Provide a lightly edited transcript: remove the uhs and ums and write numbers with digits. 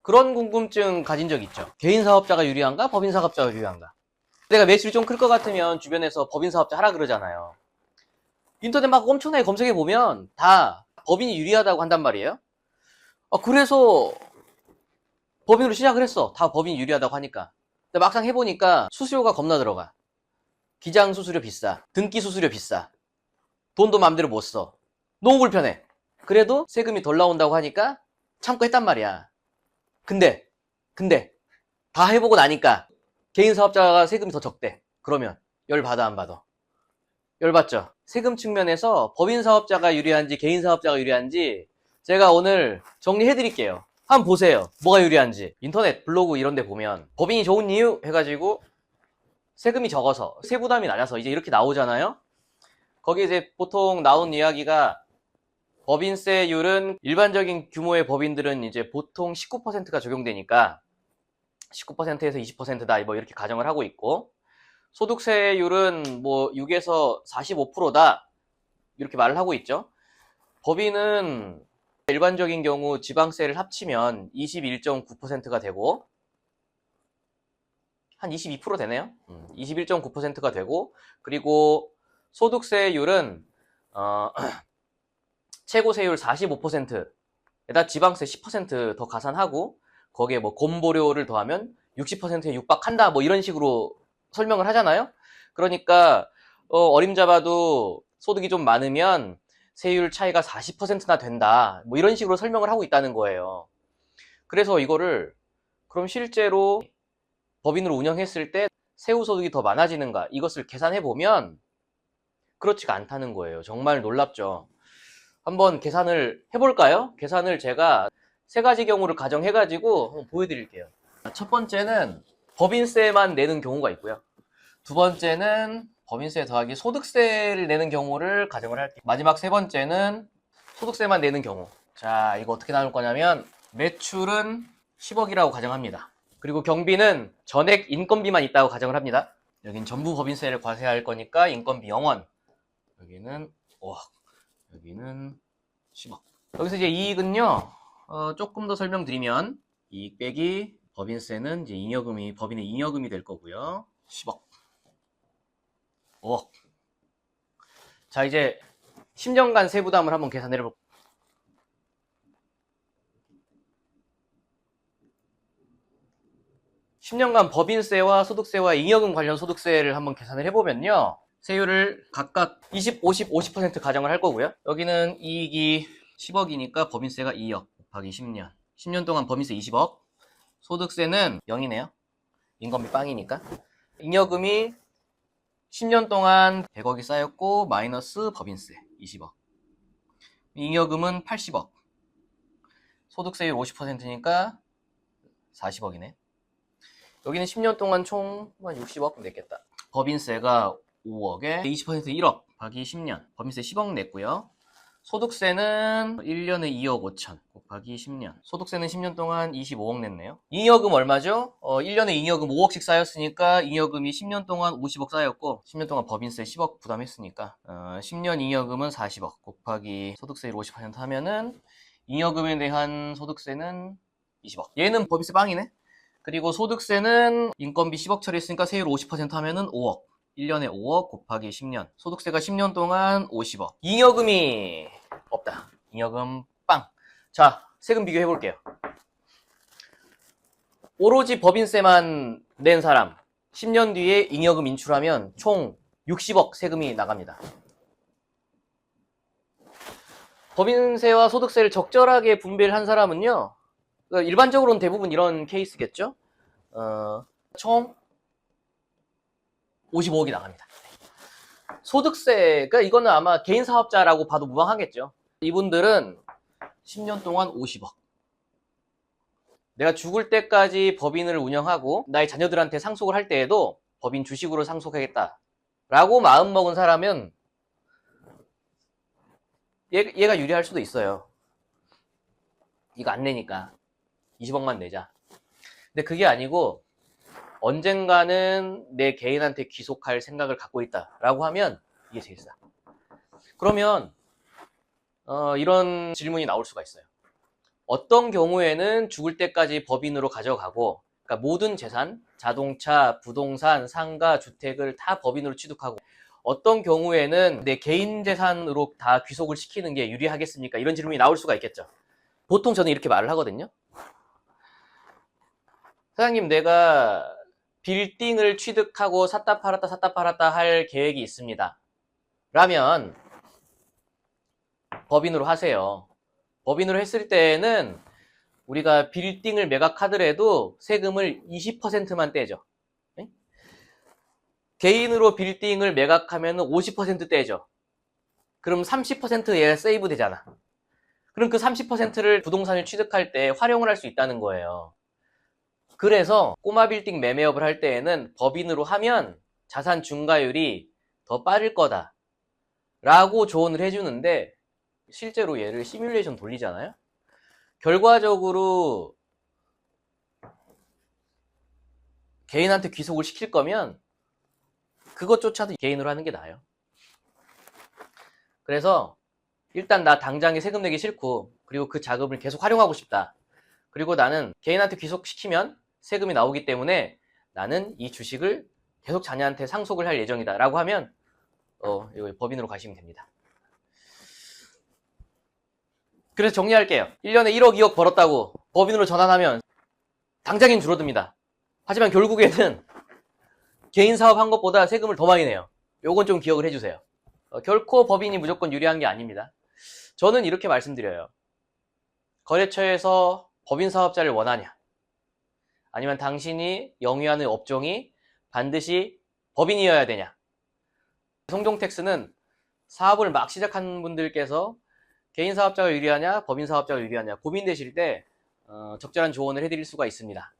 그런 궁금증 가진 적 있죠. 개인 사업자가 유리한가? 법인 사업자가 유리한가? 내가 매출이 좀 클 것 같으면 주변에서 법인 사업자 하라 그러잖아요. 인터넷 막 엄청나게 검색해 보면 다 법인이 유리하다고 한단 말이에요. 그래서 법인으로 시작을 했어. 다 법인이 유리하다고 하니까. 근데 막상 해보니까 수수료가 겁나 들어가. 기장 수수료 비싸. 등기 수수료 비싸. 돈도 마음대로 못 써. 너무 불편해. 그래도 세금이 덜 나온다고 하니까 참고 했단 말이야. 근데 다 해보고 나니까 개인 사업자가 세금이 더 적대. 그러면 열받아 안 받아? 열받죠? 세금 측면에서 법인 사업자가 유리한지 개인 사업자가 유리한지 제가 오늘 정리해 드릴게요. 한번 보세요. 뭐가 유리한지. 인터넷 블로그 이런 데 보면 법인이 좋은 이유 해가지고 세금이 적어서 세부담이 낮아서 이제 이렇게 나오잖아요. 거기에 이제 보통 나온 이야기가 법인세율은 일반적인 규모의 법인들은 이제 보통 19%가 적용되니까 19%에서 20%다 뭐 이렇게 가정을 하고 있고, 소득세율은 뭐 6에서 45%다 이렇게 말을 하고 있죠. 법인은 일반적인 경우 지방세를 합치면 21.9%가 되고 한 22% 되네요. 21.9%가 되고, 그리고 소득세율은 최고세율 45%에다 지방세 10% 더 가산하고 거기에 뭐 건보료를 더하면 60%에 육박한다 뭐 이런 식으로 설명을 하잖아요. 그러니까 어림잡아도 소득이 좀 많으면 세율 차이가 40%나 된다 뭐 이런 식으로 설명을 하고 있다는 거예요. 그래서 이거를 그럼 실제로 법인으로 운영했을 때 세후 소득이 더 많아지는가, 이것을 계산해 보면 그렇지가 않다는 거예요. 정말 놀랍죠. 한번 계산을 해볼까요? 계산을 제가 세 가지 경우를 가정해가지고 한번 보여드릴게요. 첫 번째는 법인세만 내는 경우가 있고요. 두 번째는 법인세 더하기 소득세를 내는 경우를 가정을 할게요. 마지막 세 번째는 소득세만 내는 경우. 자, 이거 어떻게 나눌 거냐면 매출은 10억이라고 가정합니다. 그리고 경비는 전액 인건비만 있다고 가정을 합니다. 여긴 전부 법인세를 과세할 거니까 인건비 0원. 여기는 5억. 여기는 10억. 여기서 이제 이익은요, 조금 더 설명드리면, 이익 빼기 법인세는 이제 잉여금이, 법인의 잉여금이 될 거고요. 10억. 5억. 자, 이제 10년간 세부담을 한번 계산해 볼게요. 10년간 법인세와 소득세와 잉여금 관련 소득세를 한번 계산을 해보면요. 세율을 각각 20, 50% 가정을 할 거고요. 여기는 이익이 10억이니까 법인세가 2억 곱하기 10년. 10년 동안 법인세 20억. 소득세는 0이네요. 인건비 빵이니까. 잉여금이 10년 동안 100억이 쌓였고 마이너스 법인세 20억. 잉여금은 80억. 소득세율 50%니까 40억이네. 여기는 10년 동안 총 60억 냈겠다. 법인세가 5억에 20% 1억 곱하기 10년. 법인세 10억 냈고요. 소득세는 1년에 2억 5천 곱하기 10년. 소득세는 10년 동안 25억 냈네요. 잉여금 얼마죠? 1년에 잉여금 5억씩 쌓였으니까 잉여금이 10년 동안 50억 쌓였고 10년 동안 법인세 10억 부담했으니까 10년 잉여금은 40억 곱하기 소득세율 50% 하면은 잉여금에 대한 소득세는 20억. 얘는 법인세 빵이네. 그리고 소득세는 인건비 10억 처리했으니까 세율 50% 하면은 5억. 1년에 5억 곱하기 10년. 소득세가 10년 동안 50억. 잉여금이 없다. 잉여금 빵. 자, 세금 비교해 볼게요. 오로지 법인세만 낸 사람 10년 뒤에 잉여금 인출하면 총 60억 세금이 나갑니다. 법인세와 소득세를 적절하게 분배를 한 사람은요, 일반적으로는 대부분 이런 케이스겠죠. 총 55억이 나갑니다. 소득세가 이거는 아마 개인 사업자라고 봐도 무방하겠죠. 이분들은 10년 동안 50억. 내가 죽을 때까지 법인을 운영하고 나의 자녀들한테 상속을 할 때에도 법인 주식으로 상속하겠다 라고 마음먹은 사람은 얘가 유리할 수도 있어요. 이거 안 내니까 20억만 내자. 근데 그게 아니고 언젠가는 내 개인한테 귀속할 생각을 갖고 있다라고 하면 이게 제일 싸. 그러면 이런 질문이 나올 수가 있어요. 어떤 경우에는 죽을 때까지 법인으로 가져가고, 그러니까 모든 재산, 자동차, 부동산, 상가, 주택을 다 법인으로 취득하고, 어떤 경우에는 내 개인 재산으로 다 귀속을 시키는 게 유리하겠습니까? 이런 질문이 나올 수가 있겠죠. 보통 저는 이렇게 말을 하거든요. 사장님, 내가 빌딩을 취득하고 샀다 팔았다 할 계획이 있습니다. 라면 법인으로 하세요. 법인으로 했을 때는 우리가 빌딩을 매각하더라도 세금을 20%만 떼죠. 네? 개인으로 빌딩을 매각하면 50% 떼죠. 그럼 30% 얘가 세이브 되잖아. 그럼 그 30%를 부동산을 취득할 때 활용을 할 수 있다는 거예요. 그래서 꼬마 빌딩 매매업을 할 때에는 법인으로 하면 자산 증가율이 더 빠를 거다 라고 조언을 해주는데, 실제로 얘를 시뮬레이션 돌리잖아요. 결과적으로 개인한테 귀속을 시킬 거면 그것조차도 개인으로 하는 게 나아요. 그래서 일단 나 당장에 세금 내기 싫고, 그리고 그 자금을 계속 활용하고 싶다. 그리고 나는 개인한테 귀속시키면 세금이 나오기 때문에 나는 이 주식을 계속 자녀한테 상속을 할 예정이다 라고 하면 이거 법인으로 가시면 됩니다. 그래서 정리할게요. 1년에 1억 2억 벌었다고 법인으로 전환하면 당장엔 줄어듭니다. 하지만 결국에는 개인 사업한 것보다 세금을 더 많이 내요. 요건 좀 기억을 해주세요. 결코 법인이 무조건 유리한 게 아닙니다. 저는 이렇게 말씀드려요. 거래처에서 법인 사업자를 원하냐? 아니면 당신이 영위하는 업종이 반드시 법인이어야 되냐? 성종택스는 사업을 막 시작하는 분들께서 개인 사업자가 유리하냐, 법인 사업자가 유리하냐 고민되실 때 적절한 조언을 해드릴 수가 있습니다.